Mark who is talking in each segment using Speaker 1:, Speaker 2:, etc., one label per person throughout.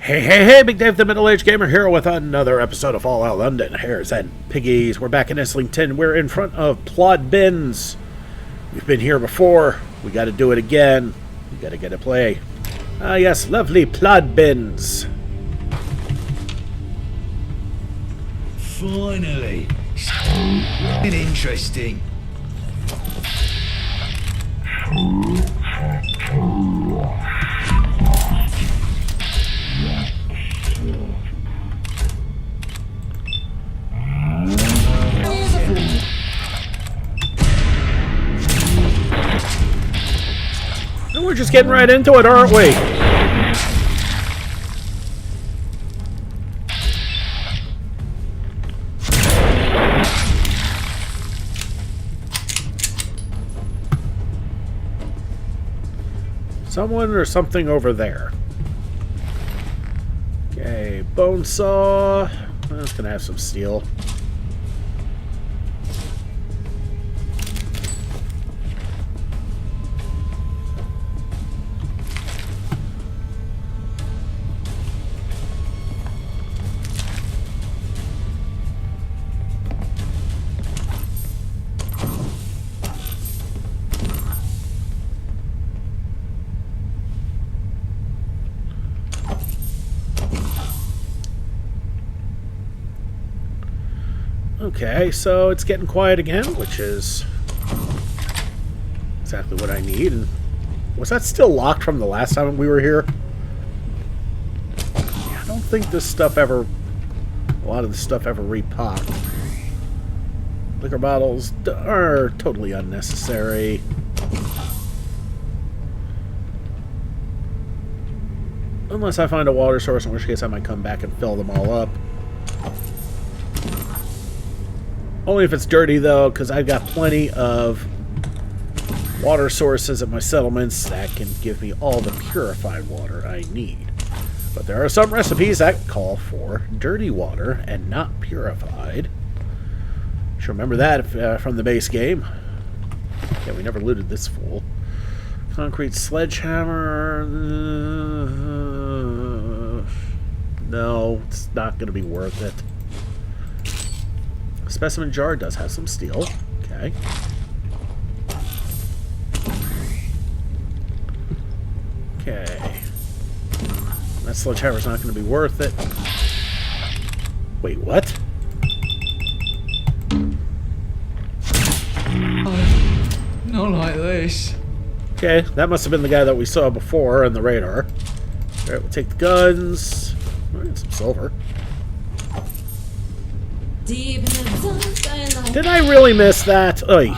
Speaker 1: Hey, Big Dave the Middle-Aged Gamer here with another episode of Fallout London, Hares and Piggies. We're back in Islington. We're in front of Plodd Bins. We've been here before. We gotta do it again. We gotta get a play. Ah, yes, lovely Plodd Bins.
Speaker 2: Finally. Been interesting.
Speaker 1: And we're just getting right into it, aren't we? Someone or something over there. Okay, bone saw. That's gonna have some steel. Okay, so it's getting quiet again, which is exactly what I need. And was that still locked from the last time we were here? Yeah, I don't think this stuff ever... A lot of this stuff ever repopped. Liquor bottles are totally unnecessary. Unless I find a water source, in which case I might come back and fill them all up. Only if it's dirty, though, because I've got plenty of water sources at my settlements that can give me all the purified water I need. But there are some recipes that call for dirty water and not purified. Should remember that from the base game. Yeah, we never looted this fool. Concrete sledgehammer. No, it's not going to be worth it. Specimen jar does have some steel. Okay. Okay. That sledgehammer's not going to be worth it. Wait, what?
Speaker 2: Oh, not like this.
Speaker 1: Okay, that must have been the guy that we saw before on the radar. Alright, we'll take the guns. Alright, some silver. Did I really miss that? Oy.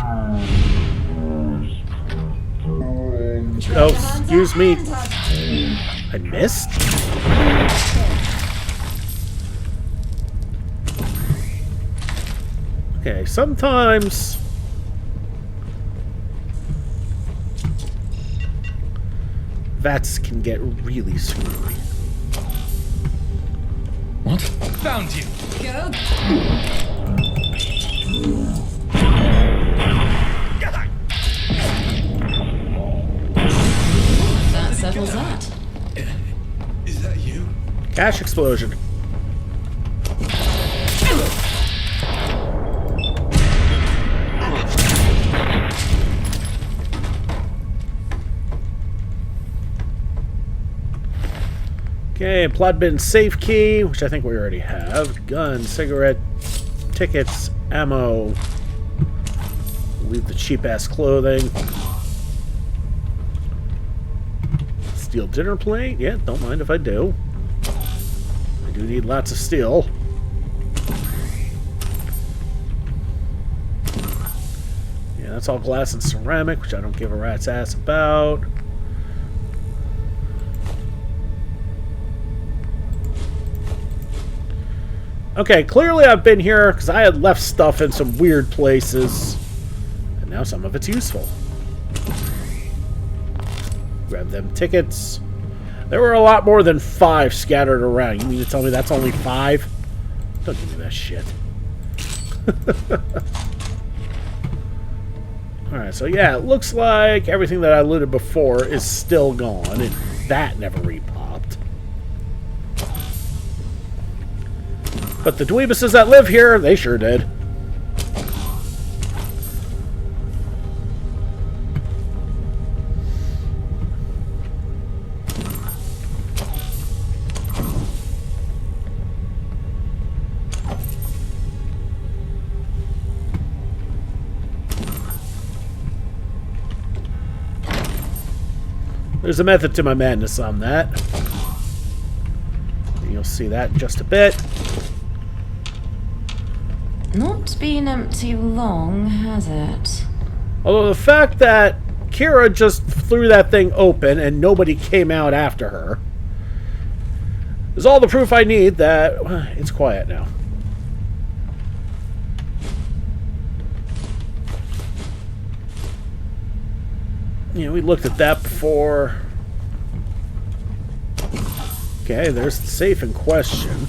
Speaker 1: Oh, excuse me. I missed? Okay, sometimes... VATS can get really screwy.
Speaker 2: What? Found you!
Speaker 3: Go. That settles that.
Speaker 2: Is that you?
Speaker 1: Cash explosion. Okay, Plodd Bins safe key, which I think we already have. Gun, cigarette, tickets, ammo. Leave the cheap-ass clothing. Steel dinner plate? Yeah, don't mind if I do. I do need lots of steel. Yeah, that's all glass and ceramic, which I don't give a rat's ass about. Okay, clearly I've been here because I had left stuff in some weird places. And now some of it's useful. Grab them tickets. There were a lot more than 5 scattered around. You mean to tell me that's only 5? Don't give me that shit. Alright, so yeah, it looks like everything that I looted before is still gone, and that never repopped. But the dweebuses that live here, they sure did. There's a method to my madness on that. You'll see that in just a bit.
Speaker 3: Not been empty long, has it?
Speaker 1: Although the fact that Kira just threw that thing open and nobody came out after her is all the proof I need that it's quiet now. Yeah, we looked at that before. Okay, there's the safe in question.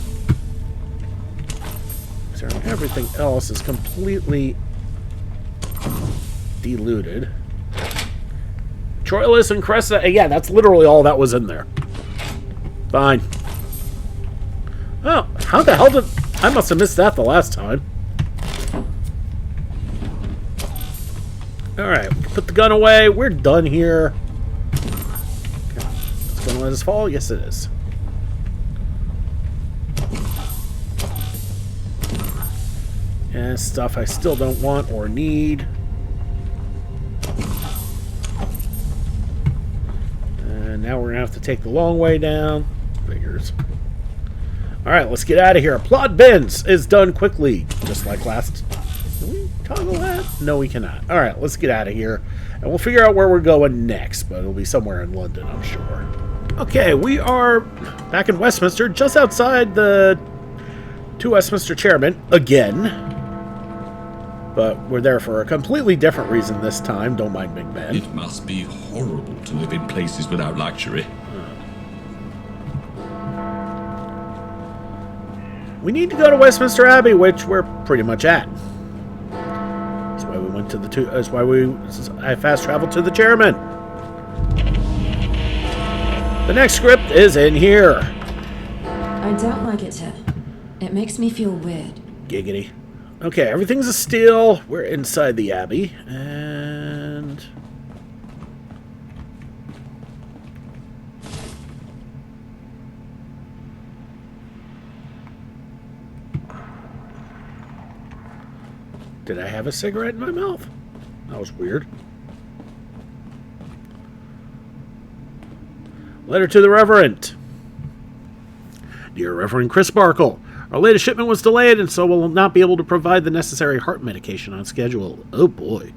Speaker 1: So everything else is completely diluted. Troilus and Cressa, yeah, that's literally all that was in there. Fine. Oh, how the hell did... I must have missed that the last time. Alright, put the gun away. We're done here. Okay. It's going to let us fall? Yes, it is. And stuff I still don't want or need. And now we're going to have to take the long way down. Figures. Alright, let's get out of here. Plodd Bins is done quickly, just like last... Can we toggle that? No, we cannot. Alright, let's get out of here. And we'll figure out where we're going next, but it'll be somewhere in London, I'm sure. Okay, we are back in Westminster, just outside the two Westminster chairmen, again. But we're there for a completely different reason this time. Don't mind Big Ben.
Speaker 4: It must be horrible to live in places without luxury.
Speaker 1: We need to go to Westminster Abbey, which we're pretty much at. That's why we went to the two. That's why I fast traveled to the chairman. The next script is in here.
Speaker 3: I don't like it here. It makes me feel weird.
Speaker 1: Giggity. Okay, everything's a steal. We're inside the Abbey, and did I have a cigarette in my mouth? That was weird. Letter to the Reverend. Dear Reverend Chris Sparkle, our latest shipment was delayed, and so we'll not be able to provide the necessary heart medication on schedule. Oh boy.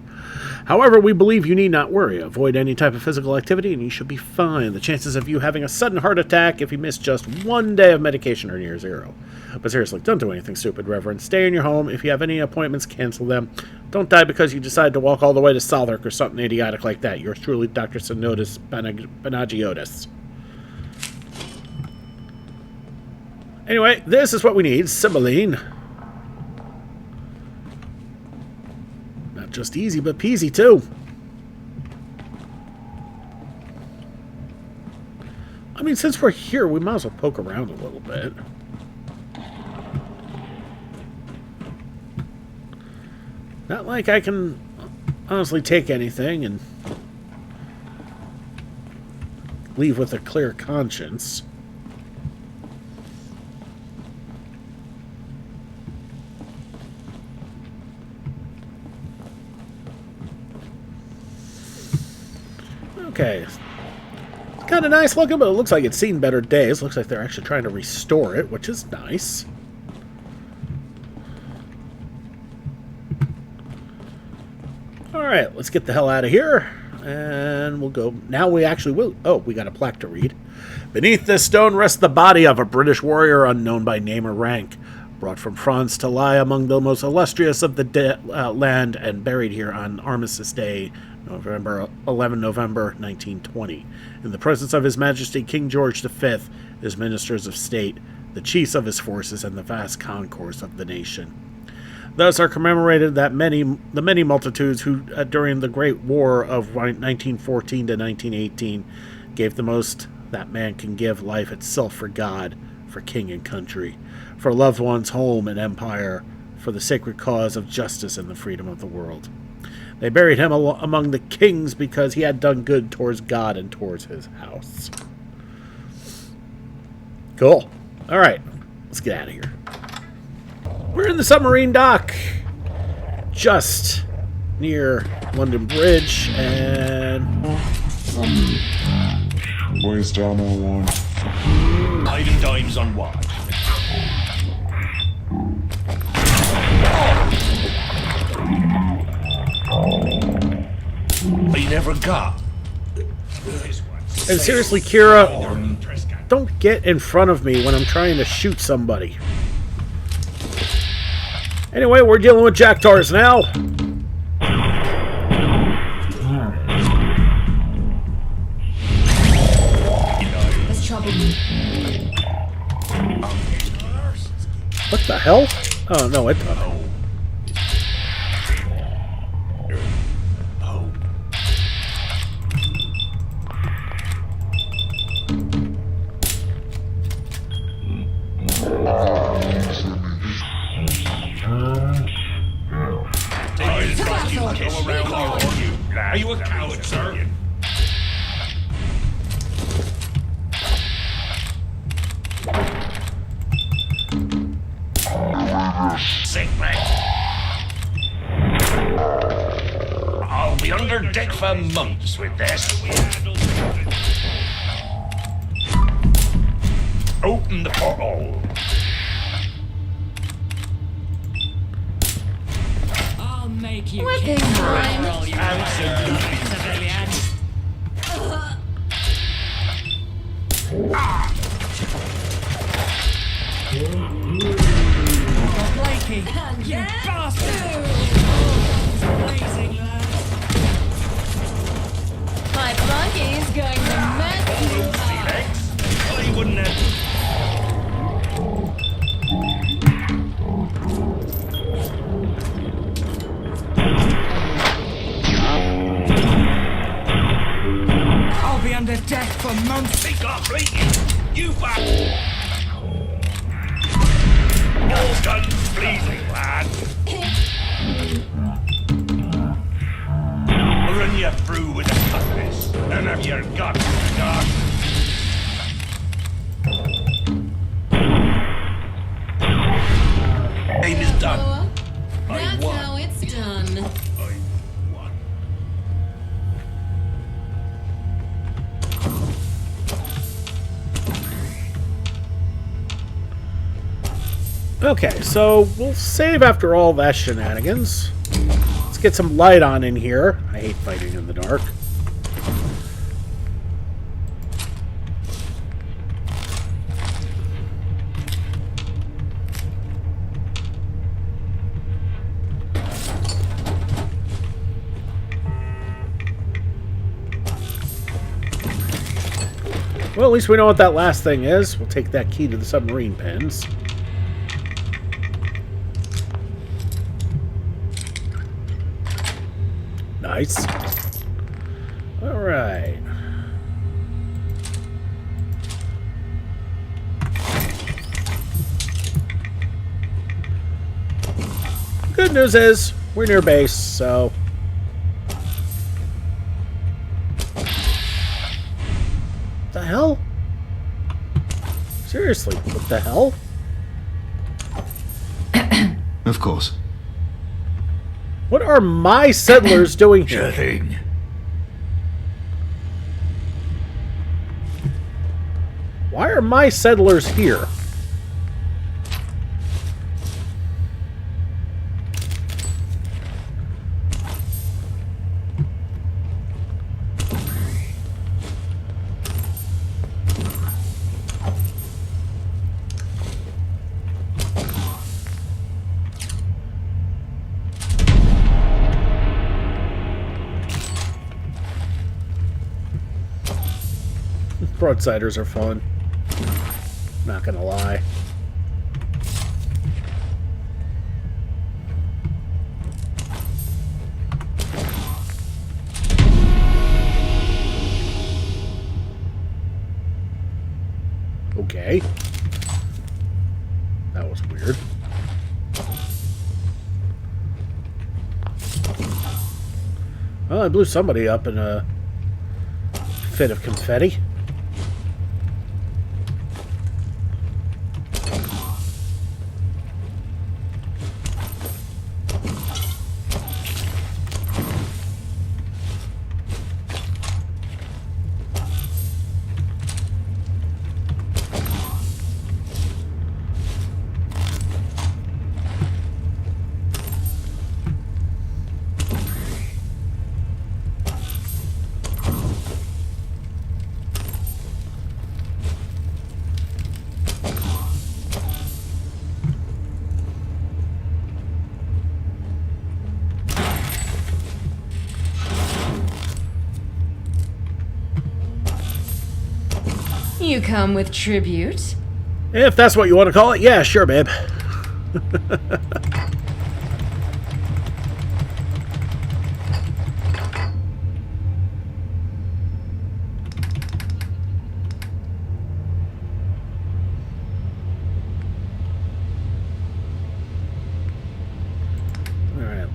Speaker 1: However, we believe you need not worry. Avoid any type of physical activity, and you should be fine. The chances of you having a sudden heart attack if you miss just one day of medication are near zero. But seriously, don't do anything stupid, Reverend. Stay in your home. If you have any appointments, cancel them. Don't die because you decide to walk all the way to Southwark or something idiotic like that. Yours truly, Dr. Sinotis Panagiotis. Anyway, this is what we need. Cymbeline. Not just easy, but peasy, too. I mean, since we're here, we might as well poke around a little bit. Not like I can honestly take anything and leave with a clear conscience. Okay. It's kind of nice looking, but it looks like it's seen better days. Looks like they're actually trying to restore it, which is nice. Alright, let's get the hell out of here. And we'll go... Now we actually will... Oh, we got a plaque to read. Beneath this stone rests the body of a British warrior unknown by name or rank, brought from France to lie among the most illustrious of the land and buried here on Armistice Day, November 1920, in the presence of His Majesty King George V, his ministers of state, the chiefs of his forces, and the vast concourse of the nation. Thus are commemorated the many multitudes who, during the Great War of 1914 to 1918, gave the most that man can give, life itself for God, for king and country, for loved ones, home, and empire, for the sacred cause of justice and the freedom of the world. They buried him among the kings because he had done good towards God and towards his house. Cool. All right, let's get out of here. We're in the submarine dock, just near London Bridge, and
Speaker 5: Boys down on one.
Speaker 4: Hiding dimes on what? I never got.
Speaker 1: and seriously, Kira, don't get in front of me when I'm trying to shoot somebody. Anyway, we're dealing with Jacktars now.
Speaker 3: There's trouble.
Speaker 1: What the hell? Oh, no, it doesn't.
Speaker 4: Are you a coward, sir? Sick, man. I'll be under deck for months with this. Open the porthole.
Speaker 6: I'll make you
Speaker 3: Whipping
Speaker 6: kick
Speaker 3: time.
Speaker 6: for all you
Speaker 4: Absolutely.
Speaker 6: civilians. Blakey, you bastard! Amazing, lad.
Speaker 3: My monkey's going to mess you up.
Speaker 4: I wouldn't have.
Speaker 6: I'll be under deck for months.
Speaker 4: Take off, Blakey. You bastard. All guns blazing, lad. I'll run you through with a cutlass. None of your guts, dog. Aim is done.
Speaker 3: That's how it's done.
Speaker 4: I won.
Speaker 1: Okay, so we'll save after all that shenanigans. Let's get some light on in here. I hate fighting in the dark. Well, at least we know what that last thing is. We'll take that key to the submarine pens. Nice. All right. Good news is we're near base, so the hell? Seriously, what the hell?
Speaker 7: Of course.
Speaker 1: What are my settlers doing here?
Speaker 4: thing.
Speaker 1: Why are my settlers here? Broadsiders are fun. Not gonna lie. Okay. Well, I blew somebody up in a fit of confetti.
Speaker 3: You come with tribute?
Speaker 1: If that's what you want to call it, yeah, sure, babe. Alright.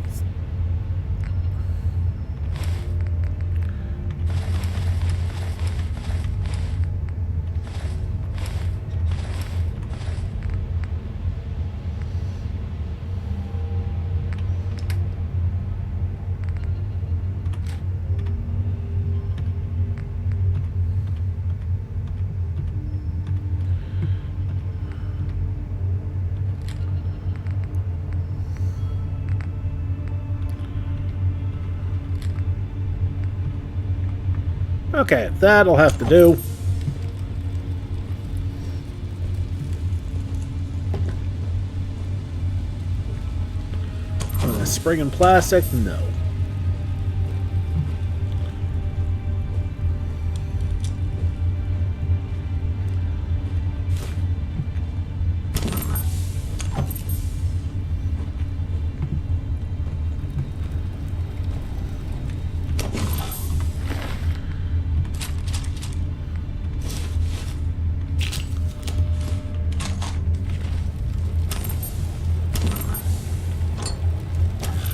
Speaker 1: Okay, that'll have to do. Spring and plastic? No.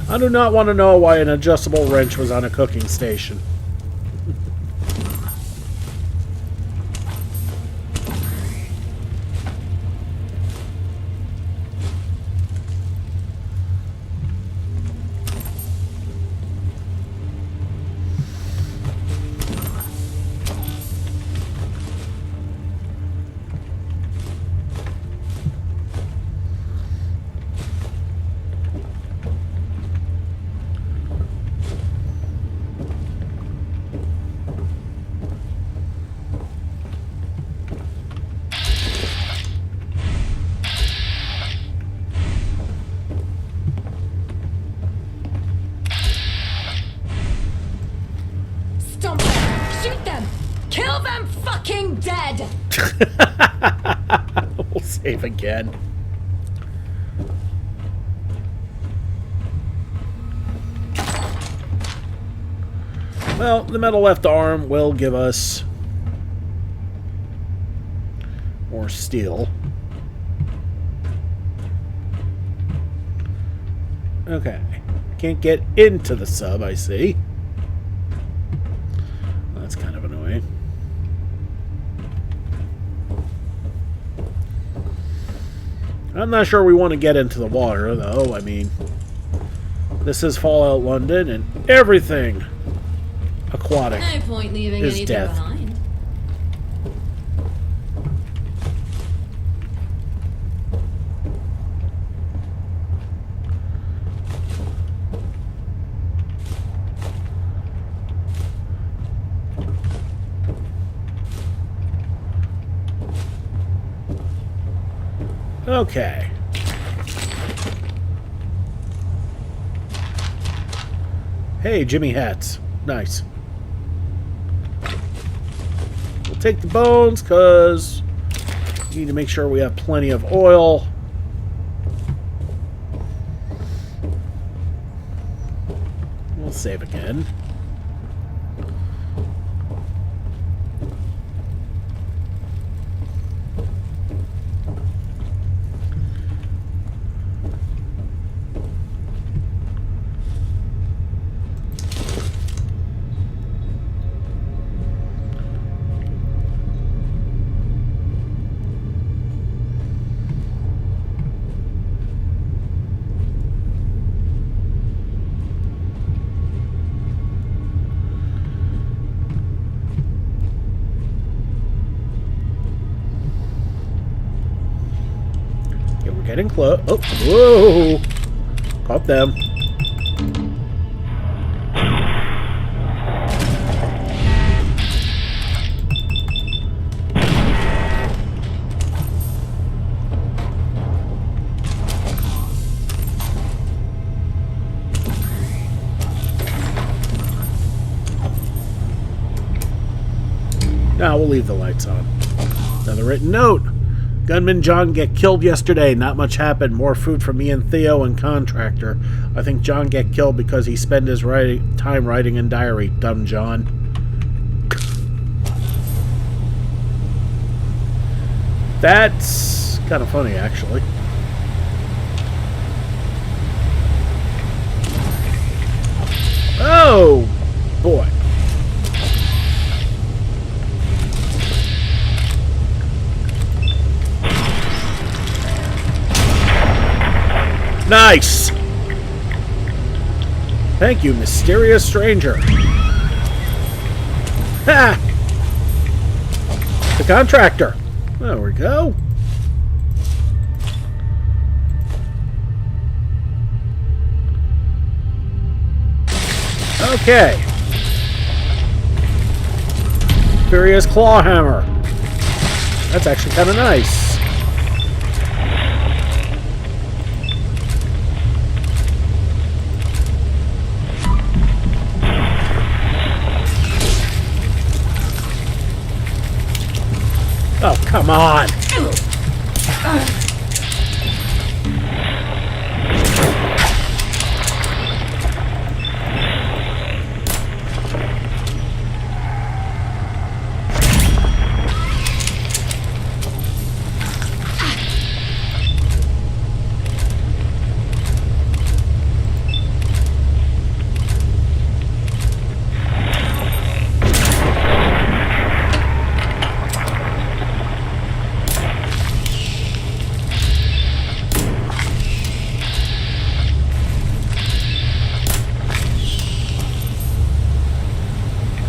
Speaker 1: I do not want to know why an adjustable wrench was on a cooking station.
Speaker 3: Stop them! Shoot them! Kill them fucking dead!
Speaker 1: We'll save again. Well, the metal left arm will give us more steel. Okay. Can't get into the sub, I see. That's kind of annoying. I'm not sure we want to get into the water, though. I mean, this is Fallout London, and everything aquatic
Speaker 3: No point leaving
Speaker 1: is
Speaker 3: anything
Speaker 1: death.
Speaker 3: behind.
Speaker 1: Okay. Hey, Jimmy hats. Nice. We'll take the bones, because we need to make sure we have plenty of oil. We'll save again. Okay, we're getting close. Oh, whoa! Caught them. Now we'll leave the lights on. Another written note. Gunman John get killed yesterday. Not much happened. More food for me and Theo and Contractor. I think John get killed because he spent his time writing in diary. Dumb John. That's kind of funny, actually. Oh, boy. Nice! Thank you, mysterious stranger. Ha! The contractor. There we go. Okay. Furious claw hammer. That's actually kind of nice. Oh, come on!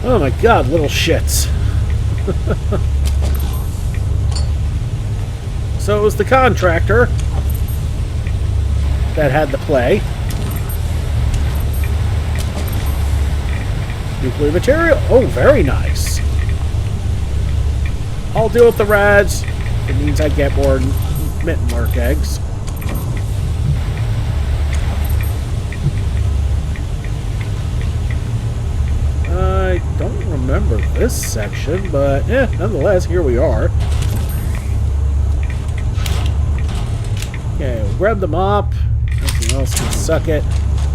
Speaker 1: Oh my god, little shits. So it was the contractor that had the play. Nuclear material. Oh, very nice. I'll deal with the rads. It means I get more mitten mark eggs. I don't remember this section, but nonetheless, here we are. Okay, we'll grab the mop. Anything else can suck it.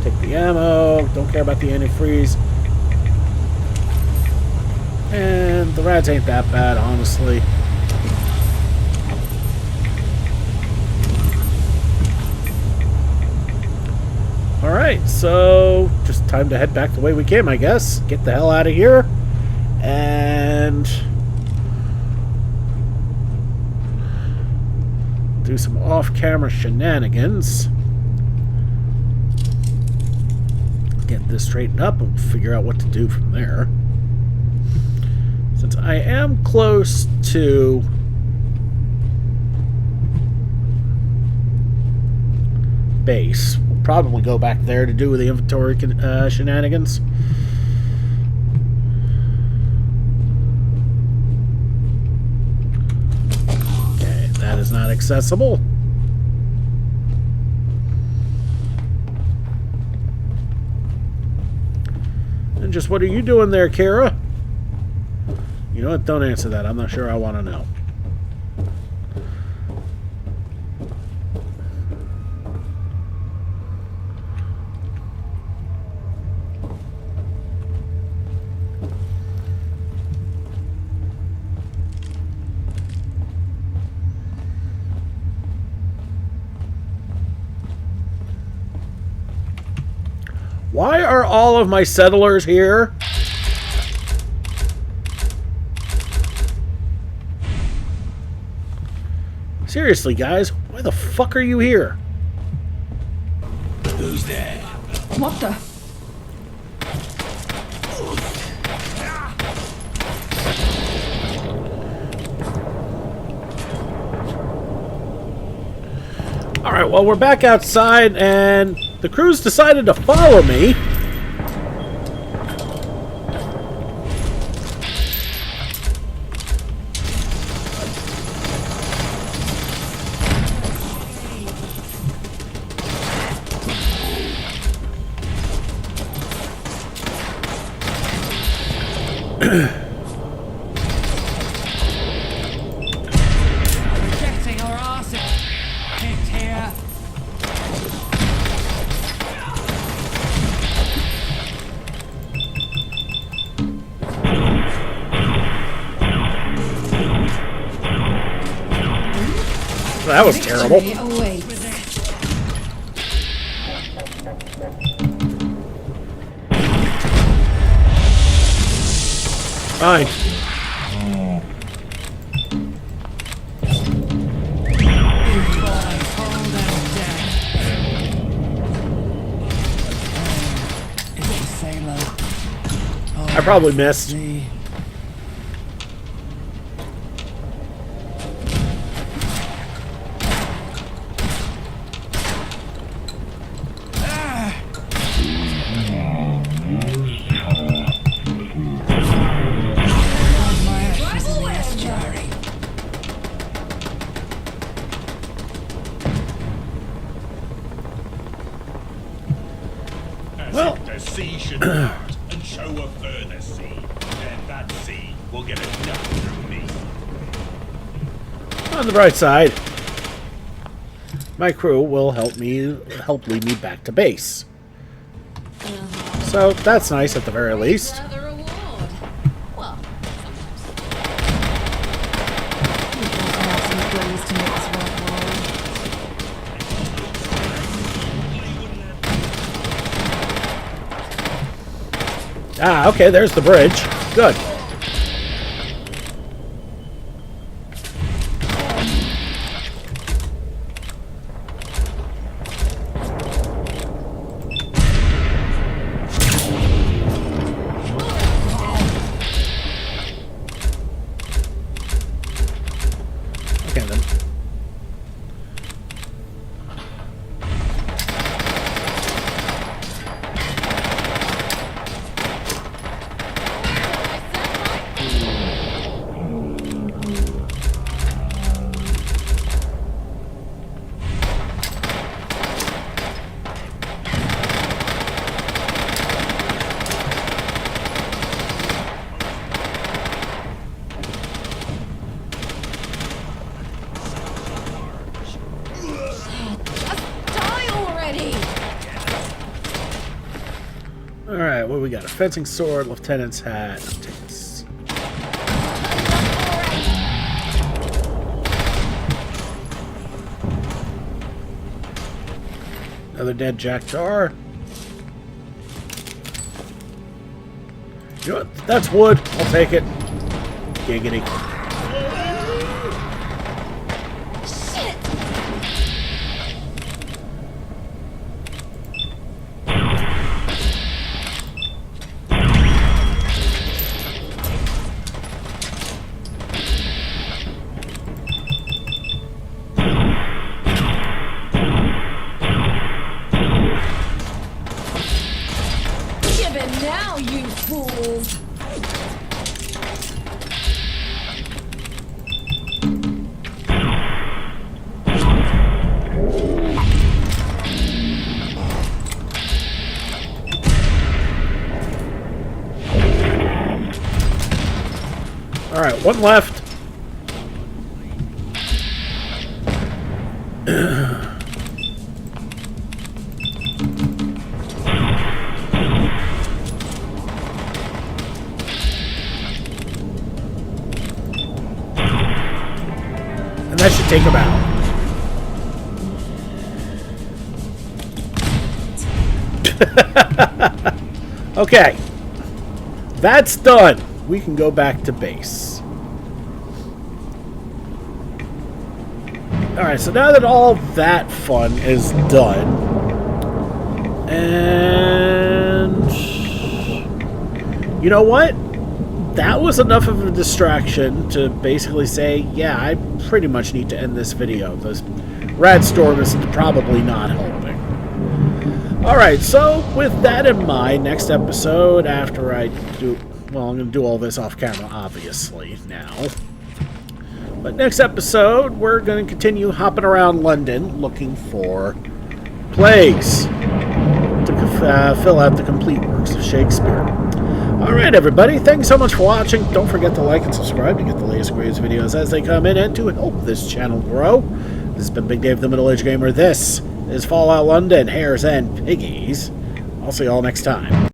Speaker 1: Take the ammo. Don't care about the antifreeze. And the rats ain't that bad, honestly. Alright, so just time to head back the way we came, I guess. Get the hell out of here. And do some off-camera shenanigans. Get this straightened up and figure out what to do from there. Since I am close to base, we'll probably go back there to do the inventory shenanigans. Okay, that is not accessible. And just what are you doing there, Kara? You know what? Don't answer that. I'm not sure I want to know. Why are all of my settlers here? Seriously, guys, why the fuck are you here?
Speaker 2: Who's there?
Speaker 6: What the?
Speaker 1: Alright, well, we're back outside, and the crew's decided to follow me.
Speaker 6: Getting our asses kicked here.
Speaker 1: That was terrible.
Speaker 3: Victory awaits.
Speaker 1: Fine.
Speaker 6: Cold and dead. It's a sailor.
Speaker 1: I probably missed.
Speaker 6: Me. My ashes in the estuary.
Speaker 1: Well,
Speaker 4: The sea should part and show a further sea. Then that sea will get enough through me.
Speaker 1: on the bright side, my crew will help lead me back to base. So that's nice at the very least.
Speaker 3: Another reward. Well, sometimes. We also have some ways to make this worthwhile.
Speaker 1: Ah, okay, there's the bridge. Good. Okay, then.
Speaker 3: Die already!
Speaker 1: Alright, what do we got? A fencing sword, lieutenant's hat. I'll take this. Another dead jackdaw. You know what? That's wood. I'll take it. Giggity.
Speaker 3: Shit! Give it now, you fools!
Speaker 1: Alright, one left. And that should take him out. Okay. That's done. We can go back to base. Alright, so now that all that fun is done, and you know what? that was enough of a distraction to basically say, yeah, I pretty much need to end this video. This rad storm is probably not helping. Alright, so with that in mind, next episode, after I do... Well, I'm going to do all this off camera, obviously, now. But next episode, we're going to continue hopping around London looking for plays to fill out the complete works of Shakespeare. Alright, everybody, thanks so much for watching. Don't forget to like and subscribe to get the latest greatest videos as they come in and to help this channel grow. This has been Big Dave the Middle-Aged Gamer. This is Fallout London, Hares, and Piggies. I'll see you all next time.